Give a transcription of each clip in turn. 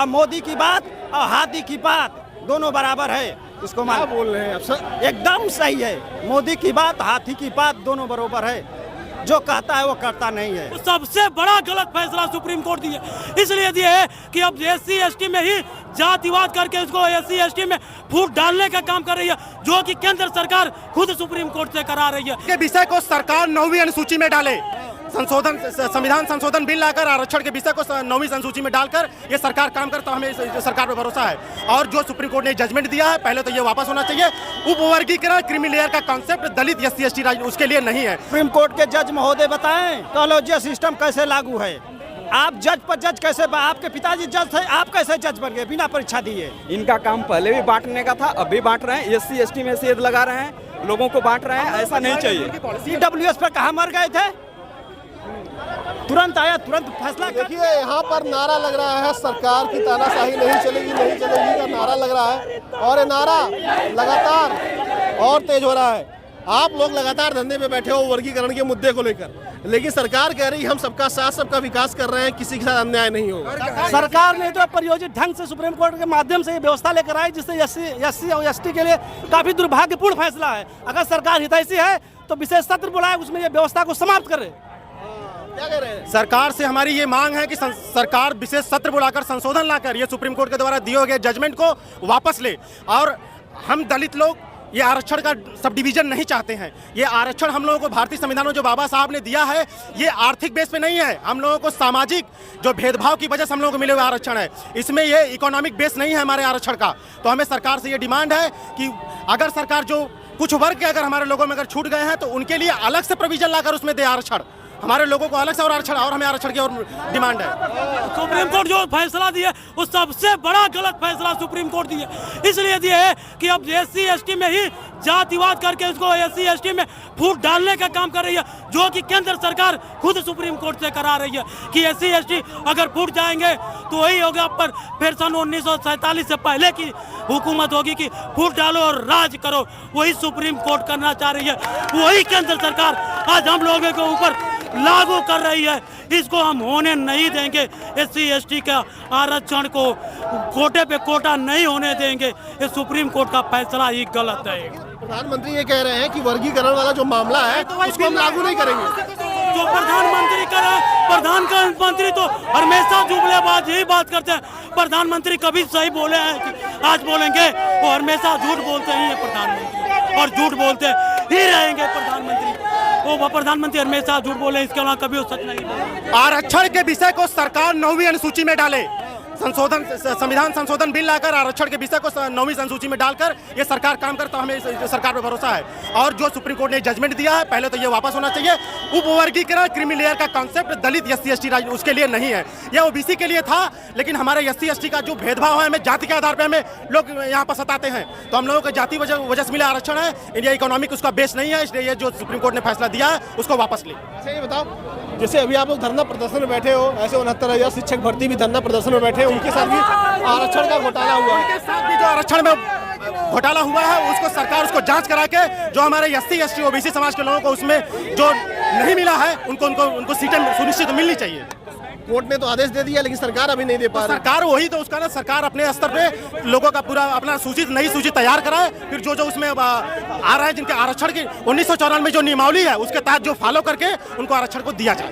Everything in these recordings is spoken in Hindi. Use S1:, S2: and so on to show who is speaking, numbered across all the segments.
S1: और मोदी की बात और हाथी की बात दोनों बराबर है। इसको
S2: क्या बोल रहे हैं आप सर?
S1: एकदम सही है। मोदी की बात हाथी की बात दोनों बराबर है। जो कहता है वो करता नहीं है।
S3: सबसे बड़ा गलत फैसला सुप्रीम कोर्ट दिया, इसलिए दिया है कि अब SC ST में ही जातिवाद करके उसको SC ST में फूट डालने का काम कर रही है, जो कि केंद्र सरकार खुद सुप्रीम कोर्ट से करा रही है।
S4: के विषय को सरकार 9वीं अनुसूची में डाले, संविधान संशोधन बिल लाकर आरक्षण के विषय को 9वीं अनुसूची में डालकर ये सरकार काम करता, हमें सरकार पर भरोसा है। और जो सुप्रीम कोर्ट ने जजमेंट दिया है पहले तो ये वापस होना चाहिए। उपवर्गीकरण क्रीमी लेयर का कॉन्सेप्ट दलित SC ST उसके लिए नहीं है।
S1: सुप्रीम कोर्ट के जज महोदय बताएं कॉलेजिया सिस्टम कैसे लागू है। आप जज पर जज कैसे, आपके पिताजी जज थे, आप कैसे जज बन गए बिना परीक्षा दिए?
S5: इनका काम पहले भी बांटने का था, अब भी बांट रहे हैं। SC ST में सेध लगा रहे हैं, लोगों को बांट रहे हैं, ऐसा नहीं चाहिए।
S1: CWS पर कहाँ मर गए थे? तुरंत आया, तुरंत फैसला।
S2: देखिए यहाँ पर नारा लग रहा है, सरकार की तानाशाही नहीं चलेगी, नहीं चलेगी का नारा लग रहा है। और ये नारा लगातार और तेज हो रहा है। आप लोग लगातार धंधे पे बैठे हो वर्गीकरण के मुद्दे को लेकर, लेकिन सरकार कह रही है हम सबका साथ सबका विकास कर रहे हैं, किसी के साथ अन्याय नहीं होगा।
S6: सरकार ने तो परियोजित ढंग से सुप्रीम कोर्ट के माध्यम से ये व्यवस्था लेकर आई, जिससे SC और ST के लिए काफी दुर्भाग्यपूर्ण फैसला है। अगर सरकार हितैषी है तो विशेष सत्र बुलाए, उसमें ये व्यवस्था को समाप्त करे।
S2: क्या कह रहे हैं?
S4: सरकार से हमारी ये मांग है कि सरकार विशेष सत्र बुलाकर संशोधन लाकर ये सुप्रीम कोर्ट के द्वारा दिए गए जजमेंट को वापस ले। और हम दलित लोग ये आरक्षण का सब डिवीजन नहीं चाहते हैं। ये आरक्षण हम लोगों को भारतीय संविधान में जो बाबा साहब ने दिया है, ये आर्थिक बेस पे नहीं है। हम लोगों को सामाजिक जो भेदभाव की वजह से हम लोगों को मिले हुए आरक्षण है, इसमें ये इकोनॉमिक बेस नहीं है हमारे आरक्षण का। तो हमें सरकार से ये डिमांड है कि अगर सरकार जो कुछ वर्ग के अगर हमारे लोगों में अगर छूट गए हैं तो उनके लिए अलग से प्रोविजन लाकर उसमें दे आरक्षण, हमारे लोगों को अलग से और आरक्षण, और हमें आरक्षण की और डिमांड है।
S3: सुप्रीम कोर्ट जो फैसला दिया वो सबसे बड़ा गलत फैसला सुप्रीम कोर्ट दिया, इसलिए दिया है कि अब SC ST में ही जातिवाद करके उसको SC ST में फूट डालने का काम कर रही है, जो कि केंद्र सरकार खुद सुप्रीम कोर्ट से करा रही है कि SC ST अगर फूट जाएंगे तो वही होगा। पर फिर सन 1947 से पहले की हुकूमत होगी कि फूट डालो और राज करो, वही सुप्रीम कोर्ट करना चाह रही है, वही केंद्र सरकार आज हम लोगों के ऊपर लागू कर रही है। इसको हम होने नहीं देंगे। SC ST का आरक्षण को कोटे पे कोटा नहीं होने देंगे। ये सुप्रीम कोर्ट का फैसला ही गलत है।
S2: प्रधानमंत्री ये कह रहे हैं कि वर्गीकरण वाला जो मामला है उसको हम लागू नहीं करेंगे।
S3: जो प्रधानमंत्री करे, प्रधानमंत्री तो हमेशा जुमलेबाज यही बात करते हैं। प्रधानमंत्री कभी सही बोले हैं कि आज बोलेंगे, वो हमेशा झूठ बोलते ही है प्रधानमंत्री, और झूठ बोलते ही रहेंगे प्रधानमंत्री। वो प्रधानमंत्री हमेशा झूठ बोले, इसके अलावा कभी वो सच नहीं बोले।
S4: आरक्षण के विषय को सरकार 9वीं अनुसूची में डाले, संविधान संशोधन बिल लाकर आरक्षण के विषय को 9वीं अनुसूची में डालकर ये सरकार काम करता, हमें सरकार पर भरोसा है। और जो सुप्रीम कोर्ट ने जजमेंट दिया है पहले तो ये वापस होना चाहिए। उपवर्गीकरण क्रीमी लेयर का कॉन्सेप्ट दलित SC ST उसके लिए नहीं है, ये OBC के लिए था। लेकिन हमारे SC ST का जो भेदभाव है, हमें जाति के आधार पर हमें लोग यहाँ पर सताते हैं, तो हम लोगों को जाति वजह से मिला आरक्षण है, ये इकोनॉमिक उसका बेस नहीं है। इसलिए ये जो सुप्रीम कोर्ट ने फैसला दिया है उसको वापस ले।
S2: अच्छा ये बताओ, जैसे अभी आप लोग धरना प्रदर्शन में बैठे हो, ऐसे 69,000 शिक्षक भर्ती भी धरना प्रदर्शन में बैठे हैं, उनके साथ भी आरक्षण का घोटाला हुआ है।
S4: उनके साथ भी जो आरक्षण में घोटाला हुआ है उसको सरकार उसको जांच करा के जो हमारे SC ST OBC समाज के लोगों को उसमें जो नहीं मिला है उनको सीटें सुनिश्चित मिलनी चाहिए।
S2: कोर्ट ने तो आदेश दे दिया लेकिन सरकार अभी नहीं दे पा रही।
S4: सरकार वही तो उसका ना, सरकार अपने स्तर पे लोगों का पूरा अपना नई सूची तैयार कराए, फिर जो उसमें आ रहा है जिनके आरक्षण की 1994 में जो नियमावली है उसके तहत जो फॉलो करके उनको आरक्षण को दिया जाए।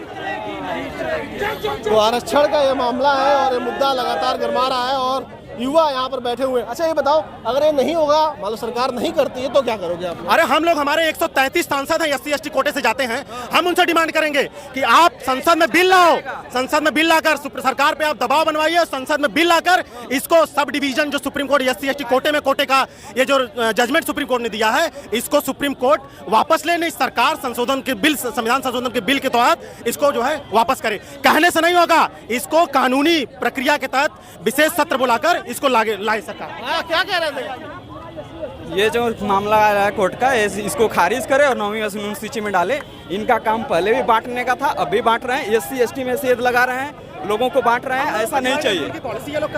S2: तो आरक्षण का ये मामला है और ये मुद्दा लगातार गरमा रहा है और युवा यहाँ पर बैठे हुए हैं। अच्छा ये बताओ, अगर ये नहीं होगा, मान लो सरकार नहीं करती है, तो क्या करोगे आप?
S4: अरे हम लोग, हमारे 133 सांसद हैं SC ST कोटे से जाते हैं, हम उनसे डिमांड करेंगे कि आप संसद में बिल लाओ, संसद में बिल लाकर सरकार पे आप दबाव बनवाइए, संसद में बिल लाकर इसको सब डिवीजन जो सुप्रीम कोर्ट SC ST कोटे का ये जो जजमेंट सुप्रीम कोर्ट ने दिया है, इसको सुप्रीम कोर्ट वापस ले। नहीं, सरकार संशोधन के बिल, संविधान संशोधन के बिल के तहत इसको जो है वापस करे। कहने से नहीं होगा, इसको कानूनी प्रक्रिया के तहत विशेष सत्र बुलाकर इसको लाए सरकार।
S2: क्या कह रहे थे?
S5: ये जो मामला आया है कोर्ट का, इसको खारिज करे और 9वीं अनुसूची में डाले। इनका काम पहले भी बांटने का था, अब भी बांट रहे हैं। SC ST में सेध लगा रहे हैं, लोगों को बांट रहे हैं, ऐसा नहीं चाहिए।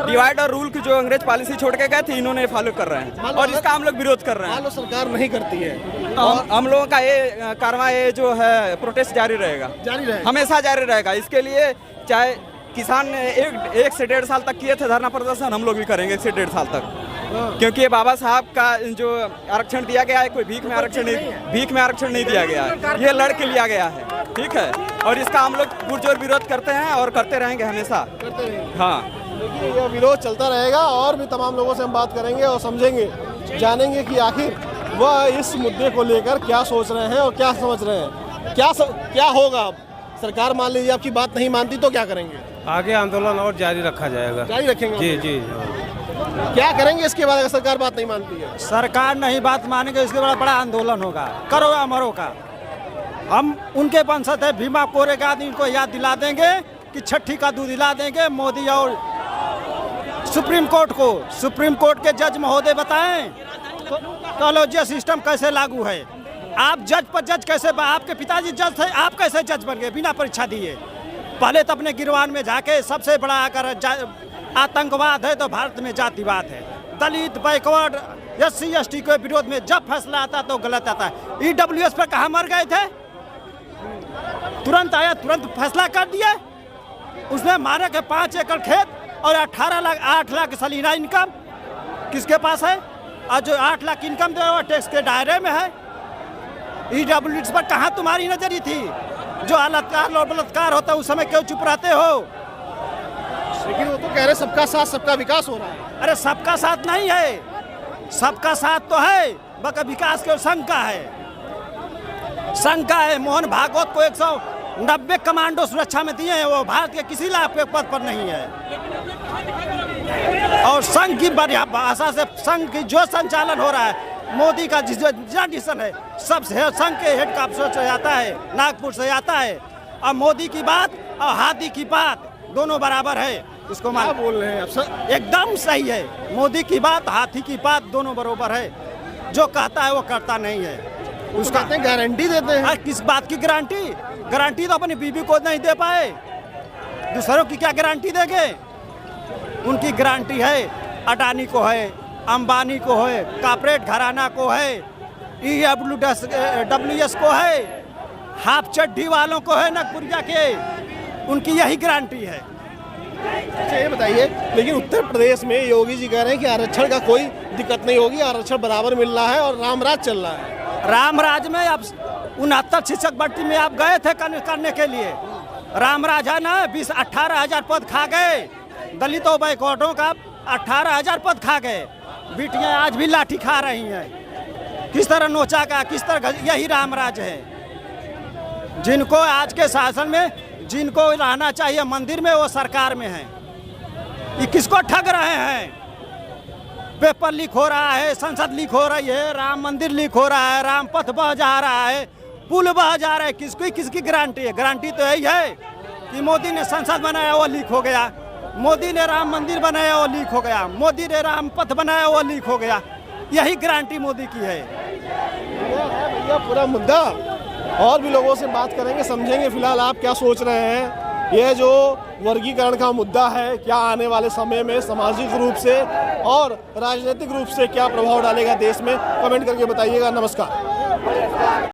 S5: डिवाइड और रूल की जो अंग्रेज पॉलिसी छोड़ के गए थे, इन्होंने फॉलो कर रहे हैं और इसका हम लोग विरोध कर रहे हैं।
S2: सरकार नहीं करती है,
S5: हम लोगों का ये कार्रवाई जो है प्रोटेस्ट जारी रहेगा, हमेशा जारी रहेगा। इसके लिए चाहे किसान ने 1 से 1.5 साल तक किए थे धरना प्रदर्शन, हम लोग भी करेंगे 1 से 1.5 साल तक, क्योंकि ये बाबा साहब का जो आरक्षण दिया गया है कोई भीख में आरक्षण नहीं दिया गया है, ये लड़ के लिया गया है, ठीक है। और इसका हम लोग पुरजोर विरोध करते हैं और करते रहेंगे हमेशा। हाँ,
S2: देखिए यह विरोध चलता रहेगा और भी तमाम लोगों से हम बात करेंगे और समझेंगे, जानेंगे कि आखिर वह इस मुद्दे को लेकर क्या सोच रहे हैं और क्या समझ रहे हैं। क्या होगा अब? सरकार मान लीजिए आपकी बात नहीं मानती तो क्या करेंगे?
S7: आगे आंदोलन और जारी रखा जाएगा।
S2: जारी रखेंगे?
S7: जी जी।
S2: क्या करेंगे इसके बाद अगर सरकार बात नहीं मानती है?
S1: सरकार नहीं बात मानेंगे, इसके बाद बड़ा आंदोलन होगा, करो या मरो का। हम उनके वंशज है, भीमा कोरेगांव इनको याद दिला देंगे कि छठी का दूध दिला देंगे। मोदी और सुप्रीम कोर्ट के जज महोदय बताएं कॉलेजिया सिस्टम कैसे लागू है। आप जज पर जज कैसे, आपके पिताजी जज थे, आप कैसे जज बन गए बिना परीक्षा दिए? पहले तो अपने गिरवान में जाके, सबसे बड़ा अगर आतंकवाद है तो भारत में जातिवाद है। दलित, बैकवर्ड, SC ST के विरोध में जब फैसला आता तो गलत आता है। EWS पर कहाँ मर गए थे? तुरंत आया, तुरंत फैसला कर दिया। उसने मारे के 5 एकड़ खेत और 8 लाख सालाना इनकम किसके पास है? और जो 8 लाख इनकम दे वो टैक्स के दायरे में है। EWS पर कहाँ तुम्हारी नजरी थी? जो बलात्कार होता है उस समय क्यों चुप रहते हो?
S2: लेकिन वो तो कह रहे सबका साथ सबका विकास हो रहा है।
S1: अरे सबका साथ नहीं है, सबका साथ तो है, बल्कि विकास के संघ का है। मोहन भागवत को 190 कमांडो सुरक्षा में दिए हैं, वो भारत के किसी लाभ के पद पर नहीं है। और संघ की बढ़िया भाषा से संघ की जो संचालन हो रहा है, मोदी का जितना डिसीजन है सब संघ के हेड का अफसर से आता है, नागपुर से आता है। और मोदी की बात और हाथी की बात दोनों बराबर है। इसको
S2: क्या बोल रहे हैं आप सर?
S1: एकदम सही है। मोदी की बात, हाथी की बात दोनों बराबर है। जो कहता है वो करता नहीं है।
S2: उसका गारंटी देते हैं।
S1: किस बात की गारंटी? गारंटी तो अपनी बीबी को नहीं दे पाए, दूसरों की क्या गारंटी देंगे? उनकी गारंटी है अडानी को है, अंबानी को है, कॉर्पोरेट घराना को है, EWS को है, हाफ चड्डी वालों को है, नागपुरिया के, उनकी यही गारंटी है।
S2: अच्छा ये बताइए, लेकिन उत्तर प्रदेश में योगी जी कह रहे हैं कि आरक्षण का कोई दिक्कत नहीं होगी, आरक्षण बराबर मिल रहा है और रामराज चल रहा है।
S1: रामराज में अब 69 शिक्षक भर्ती में आप गए थे करने के लिए, रामराज है ना। 18,000 पद खा गए, दलितों बैकवर्डों का 18,000 पद खा गए। बेटियां आज भी लाठी खा रही हैं। किस तरह नोचा का, किस तरह, यही रामराज है। जिनको आज के शासन में जिनको रहना चाहिए मंदिर में, वो सरकार में है। ये किसको ठग रहे हैं? पेपर लीक हो रहा है, संसद लीक हो रही है, राम मंदिर लीक हो रहा है, राम पथ बह जा रहा है, पुल बह जा रहा है। किसकी गारंटी है? गारंटी तो यही है कि मोदी ने संसद बनाया वो लीक हो गया, मोदी ने राम मंदिर बनाया वो लीक हो गया, मोदी ने राम पथ बनाया वो लीक हो गया। यही गारंटी मोदी की है।
S2: भैया पूरा मुद्दा और भी लोगों से बात करेंगे, समझेंगे फिलहाल आप क्या सोच रहे हैं। यह जो वर्गीकरण का मुद्दा है, क्या आने वाले समय में सामाजिक रूप से और राजनीतिक रूप से क्या प्रभाव डालेगा देश में, कमेंट करके बताइएगा। नमस्कार।